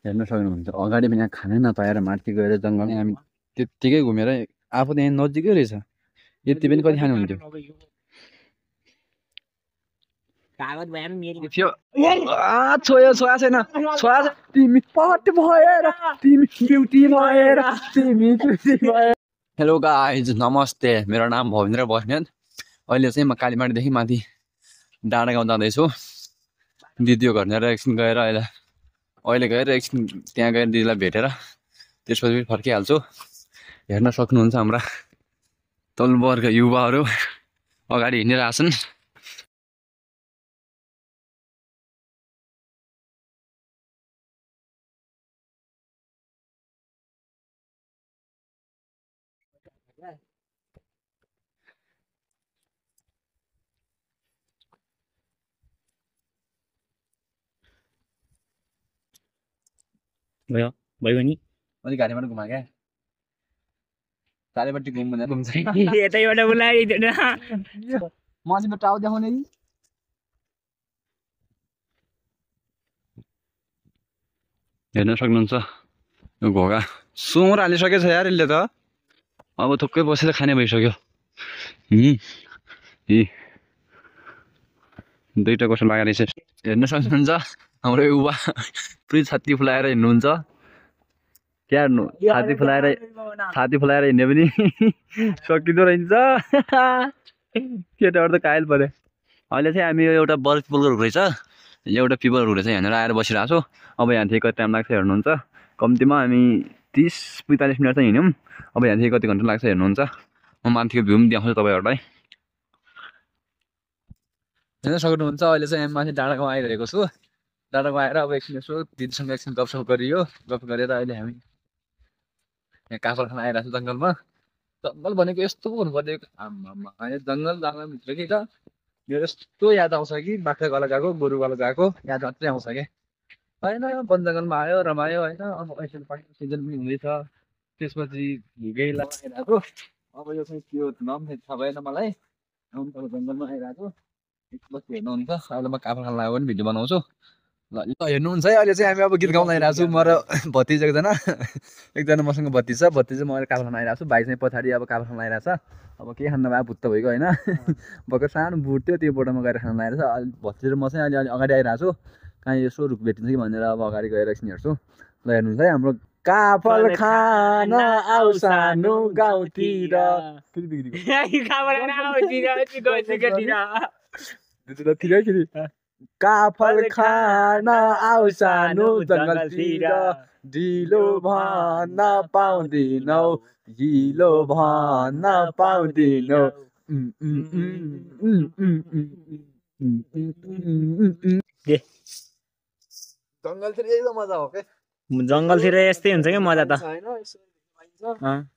हेर्न सक्नुहुन्छ अगाडि पनि यहाँ खानै नपाएर माथि गएर जङ्गलमा हामी त्यत्तिकै घुमेर आफू त यहाँ नजिकै रहेछ यति पनि कति खानुहुन्थ्यो छोयो छोया छैन छोया तिमी पट भएर तिमी ब्युटी भएर तिमी ब्युटी भएर हेलो गाइज नमस्ते मेरो नाम भवेन्द्र बस्नेत अहिले चाहिँ म कालीमाटीदेखि माथि डाँडा गाउँ जाँदैछु दिदीको घरनिर एकछिन गएर अहिले गएर एकछिन त्यहाँ गएर दिदीलाई भेटेर त्यसपछि फर्किहाल्छु हेर्न सक्नुहुन्छ हाम्रा तल्लो युवाहरू अगाडि हिँडिरहेछन् भयो नि अलिक घारीबाट घुमा क्या चारैपट्टि घुम भनेर घुम्छ यतैबाट बोलाइदिएन मसिनो टाउ देखाउने कि हेर्न सक्नुहुन्छ यो घोगा सुँगुर हालिसकेछ यार यसले त अब थुक्कै बसेर खाने भइसक्यो दुईटा कस्तो लगाएर रहेछ हेर्न सक्नुहुन्छ हाम्रो युवा पुरै छाती फुलाएर हिँड्नुहुन्छ क्या छाती फुलाएर हिँड्ने पनि सकिँदो रहेछ केटाहरू त कायल पऱ्यो अहिले चाहिँ हामी एउटा बल्ब पिपलको रुख रहेछ एउटा पिपल रुख रहेछ यहाँनिर आएर बसिरहेको छु अब यहाँदेखि कति टाइम लाग्छ हेर्नुहुन्छ कम्तीमा हामी 30-45 मिनट चाहिँ हिँड्यौँ अब यहाँदेखि कति घन्टा लाग्छ हेर्नुहुन्छ म माथिको भ्यू पनि देखाउँछु तपाईँहरूलाई हेर्न सक्नुहुन्छ अहिले चाहिँ हामी माथि डाँडामा आइरहेको छु डाँडामा आएर अब एकछिन यसो दिदीसँग एकछिन गफसफ गरियो गफ गरेर अहिले हामी यहाँ काफल खान आइरहेको छु जङ्गलमा जङ्गल भनेको यस्तो हुनु पर्ने आम्मामा जङ्गल भित्र कि त मेरो यस्तो याद आउँछ कि बाख्रा गला गएको गोरु गला गएको याद मात्रै आउँछ क्या होइन वन जङ्गलमा आयो रमायो होइन अब अहिले पानीको सिजन पनि हुँदैछ त्यसपछि हिँडेला आइरहेको अब यो चाहिँ त्यो नाम थाहा भएन मलाई जङ्गलमा आइरहेको बसी हेर्नुहुन्छ अहिले म काफल खान लागेको पनि भिडियो बनाउँछु ल हेर्नुहुन्छ है अहिले चाहिँ हामी अब गीत गाउन आइरहेको छु म र भतिजा एकजना मसँग भतिजा म अहिले काफल खान आइरहेको छु भाइ चाहिँ पछाडि अब काफल खान आइरहेको छ अब के खान भए भुत्त भइगयो होइन भर्खर सानो बुट थियो त्यो बोटामा गएर खान आइरहेको छ अहिले भतिजा र म चाहिँ अहिले अगाडि आइरहेको छु कहाँ यसो रुख भेटिन्छ कि भनेर अब अगाडि गएर एकछिन हेर्छु ल हेर्नुहुन्छ है हाम्रो काफल खान आऊ सानो गाउँतिर काफल खान आऊ सानो जङ्गलतिर ढिलो भन्न पाउँदिनौ हिलो भन्न पाउँदिनौ जङ्गलतिर यस्तो मजा हो के जङ्गलतिर यस्तै हुन्छ क्या मजा त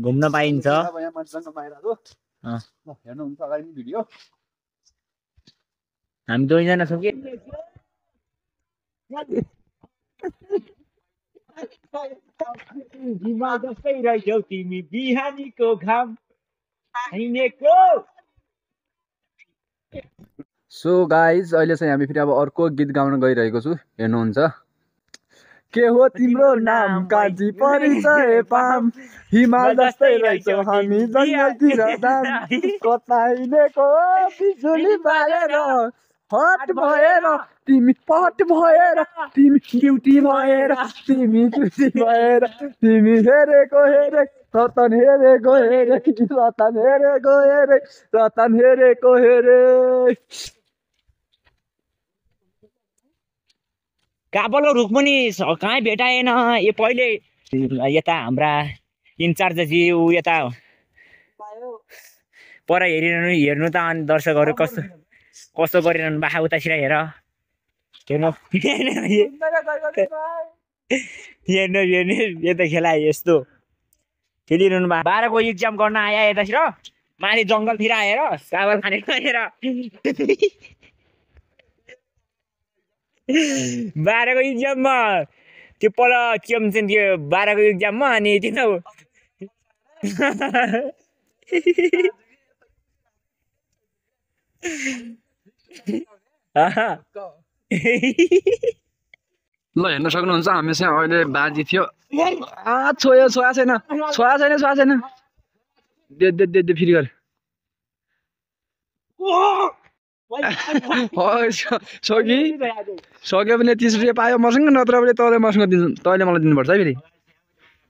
घुम्न पाइन्छ हेर्नुहुन्छ अगाडि भिडियो हामी दुईजना छौँ कि हिमाल जस्तै रहेछौ तिमी बिहानीको घाम हिँडेको सो गाइज अहिले चाहिँ हामी फेरि अब अर्को गीत गाउन गइरहेको छु हेर्नुहुन्छ के हो तिम्रो नाम काजी परिचय पाम हिमाल जस्तै रहेछौ हामी जङ्गलतिर दाम कता हिँडेको बिजुली बालेर हट भएर तिमी पट भएर तिमी ब्युटी भएर तिमी ब्युटी भएर तिमी हेरेको हेरे रतन हेरेको हेरे रतन हेरेको हेरे रतन हेरेको हेरे काफलको रुख पनि कहीँ भेटाएन यो पहिले यता हाम्रा इन्चार्जज्यू यता पर हेर्नु त अनि दर्शकहरू कस्तो कस्तो गरिरहनु बाखा उतातिर हेर्नु यता खेला यस्तो खेलिरहनु बा 12 को एक्जाम गर्न आया यतातिर माथि जङ्गलतिर आएर काफल खाने गरेर 12 को एक्जाममा त्यो पर के भन्छ त्यो 12 को एक्जाममा अनि त्यो ल हेर्न सक्नुहुन्छ हामीसँग अहिले बाजी थियो छोयो छोया छैन दे दे दे दे फेरि गर सक्यो भने 30 रुपियाँ पायो मसँग नत्र भने तँले मसँग दिनु तैँले मलाई दिनुपर्छ है फेरि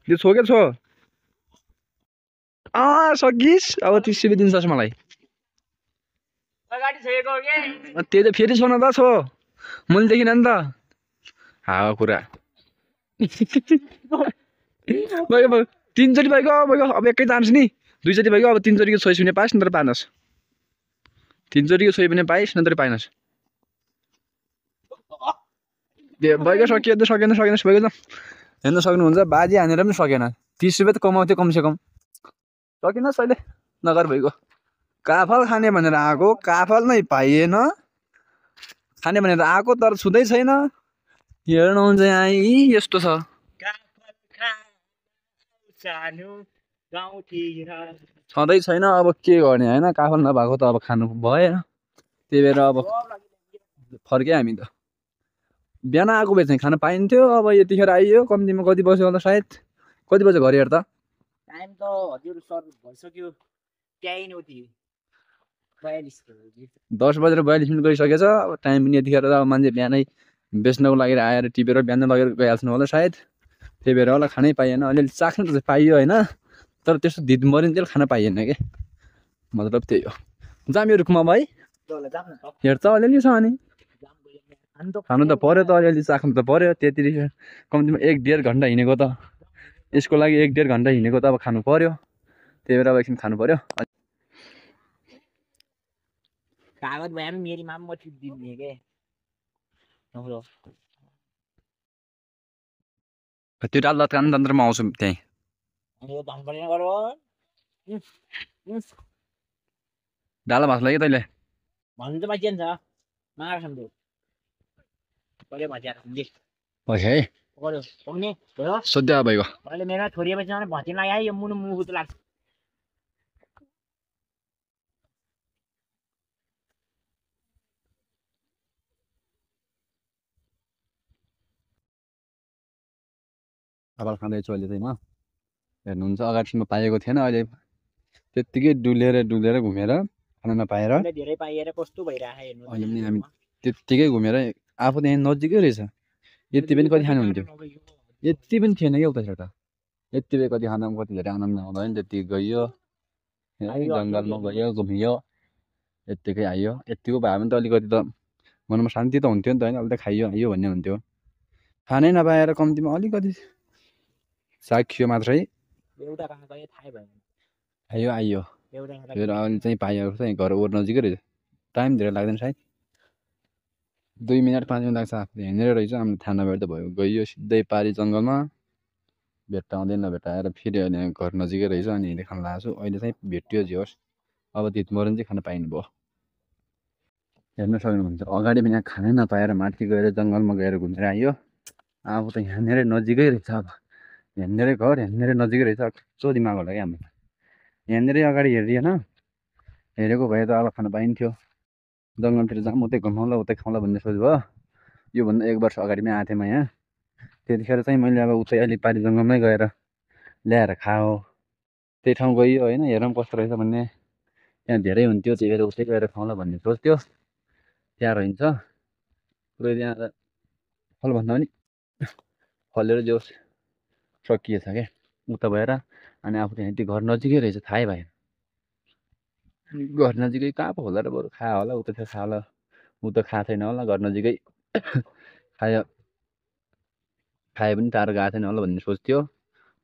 त्यो छोक्यो छो सकिस् अब 30 रुपियाँ दिन्छस् मलाई त्यही त फेरि छो न त छो मैले देखिनँ नि त हावा कुरा भयो 3 चोटि भइगयो अब एकै चान्स नि 2 चोटि भइगयो अब 3 चोटिको छोइस् भने पाइस् नत्र पाएनस् 3 चोटिको छोइ भने पाइस् नत्र पाएनस् भइगयो सकियो सकेन भइगयो त हेर्न सक्नुहुन्छ बाजी हानेर पनि सकेन 30 रुपियाँ त कमाउँथ्यो कमसेकम सकिनस् अहिले नगर भइगयो काफल खाने भनेर आएको काफल नै पाइएन खाने भनेर आएको तर छुँदै छैन हेर्नुहुन्छ यहाँ यस्तो छ छँदै छैन अब के गर्ने होइन काफल नभएको त अब खानु भएन त्यही भएर अब फर्क्यो हामी त बिहान आएको भए चाहिँ खान पाइन्थ्यो अब यतिखेर आइयो कम्तीमा कति बज्यो होला सायद कति बज्यो घरि हेर त टाइम त हजुर सर भइसक्यो 10 बजेर 42 मिनट गइसकेछ अब टाइम पनि यतिखेर अब मान्छे बिहानै बेच्नको लागि आएर टिपेर बिहानै लगेर गइहाल्नु होला सायद त्यही भएर होला खानै पाइएन अलिअलि चाख्नु त पाइयो होइन तर त्यस्तो धित मरिन्जेल खान पाइएन कि मतलब त्यही हो जाम यो रुखमा भाइ हेर त अलिअलि छ अनि खानु त पर्यो त अलिअलि चाख्नु त पर्यो त्यति कम्तीमा 1-1.5 घन्टा हिँडेको त यसको लागि 1-1.5 घन्टा हिँडेको त अब खानु पर्यो त्यही भएर अब एकछिन खानु पर्यो कागज भए पनि मेरी माम म दिने के त्यो डाल्दा कानतन्त्रमा आउँछु त्यहीँ डाला भात लाग्यो तैँले भन्नु त बाँचिन्छ माग सम्झौ पर्यो भजिया है पर्यो पाउने सोध्या भइगयो अहिले मेरो छोरीपछि भति लगायो यो मुनु मुगु त लाग्छ काफल खाँदैछु अहिले चाहिँ म हेर्नुहुन्छ अगाडिसम्म पाएको थिएन अहिले त्यत्तिकै डुलेर घुमेर खान नपाएर धेरै पाइएर कस्तो भइरहेको हेर्नु अहिले पनि हामी त्यत्तिकै घुमेर आफू त यहाँ नजिकै रहेछ यति पनि कति खानु हुन्थ्यो यति पनि थिएन क्या उतातिर त यति बेला कति खाना कति धेरै आनन्द आउँदा नि त्यति गइयो जङ्गलमा गयो घुमियो यत्तिकै आइयो यत्तिको भए पनि त अलिकति त मनमा शान्ति त हुन्थ्यो नि त होइन अहिले त खाइयो आइयो भन्ने हुन्थ्यो खानै नपाएर कम्तीमा अलिकति साखियो मात्रै एउटा कहाँ गयो थाहै भएन आइयो आइयो फेरि अहिले चाहिँ पाइएको छ घर ओर नजिकै रहेछ टाइम धेरै लाग्दैन सायद 2 मिनट 5 मिनट लाग्छ आफूले हिँडेर रहेछ हामीले थाहा नभएर त भयो गइयो सिधै पारी जङ्गलमा भेट्टाउँदै नभेटाएर फेरि अहिले घर नजिकै रहेछ अनि हिँडेर खान लाग्छु अहिले चाहिँ भेटियो जे होस् अब धितमरण चाहिँ खान पाइनु भयो हेर्न सक्नुहुन्छ अगाडि पनि यहाँ खानै नपाएर माथि गएर जङ्गलमा गएर घुमेर आइयो अब त यहाँनिर नजिकै रहेछ अब यहाँनिर घर यहाँनिर नजिकै रहेछ कस्तो दिमाग होला क्या हाम्रो यहाँनिर अगाडि हेरिएन हेरेको भए त अब खान पाइन्थ्यो जङ्गलतिर जाऊँ उतै घुमाउँला उतै खाउँला भन्ने सोच भयो योभन्दा 1 वर्ष अगाडिमै आएको थिएँ म यहाँ त्यतिखेर चाहिँ मैले अब उतै अलि पारी जङ्गलमै गएर ल्याएर खाओ त्यही ठाउँ गइयो होइन हेरौँ कस्तो रहेछ भन्ने त्यहाँ धेरै हुन्थ्यो त्यही भएर उतै गएर खाउँला भन्ने सोच थियो त्यहाँ रहन्छ पुरै त्यहाँ फल भन्दा पनि फलेर जो सकिएछ क्या उता भएर अनि आफू त्यहाँ त्यो घर नजिकै रहेछ थाहै भएन घर नजिकै कहाँ पो होला र बरु खायो होला उता थियो खायो होला उता खाएको छैन होला घर नजिकै खायो पनि टाढो गएको छैन होला भन्ने सोच्थ्यो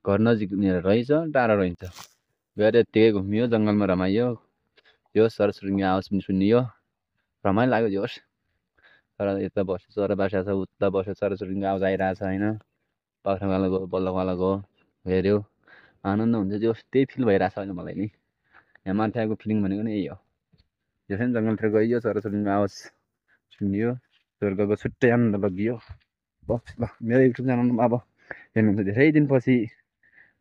घर नजिकनिर रहेछ टाढो रहन्छ गएर यत्तिकै घुमियो जङ्गलमा रमाइयो यो सरसुरुङ्गी आवाज पनि सुनियो रमाइलो लाग्यो जे होस् तर यता बस्यो चरा बासेको छ उता बस्यो सरसुरुङ्गी आवाज आइरहेको छ होइन बाख्राकोला गयो बल्लकोला गयो हेऱ्यो आनन्द हुन्छ जे होस् त्यही फिल भइरहेको छ अहिले मलाई नि यहाँ माथि आएको फिलिङ भनेको नि यही हो यसै जङ्गलतिर गइयो चराचुरुङ्गीको आवाज सुनियो स्वर्गको छुट्टै आनन्द लगियो बस ल मेरो युट्युब च्यानलमा अब हेर्नुहुन्छ धेरै दिनपछि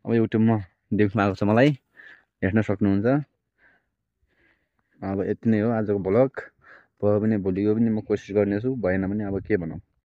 अब युट्युबमा देख्नु आएको छ मलाई हेर्न सक्नुहुन्छ अब यति नै हो आजको भ्लग। भयो भने भोलिको पनि म कोसिस गर्नेछु, भएन भने अब के भनौँ।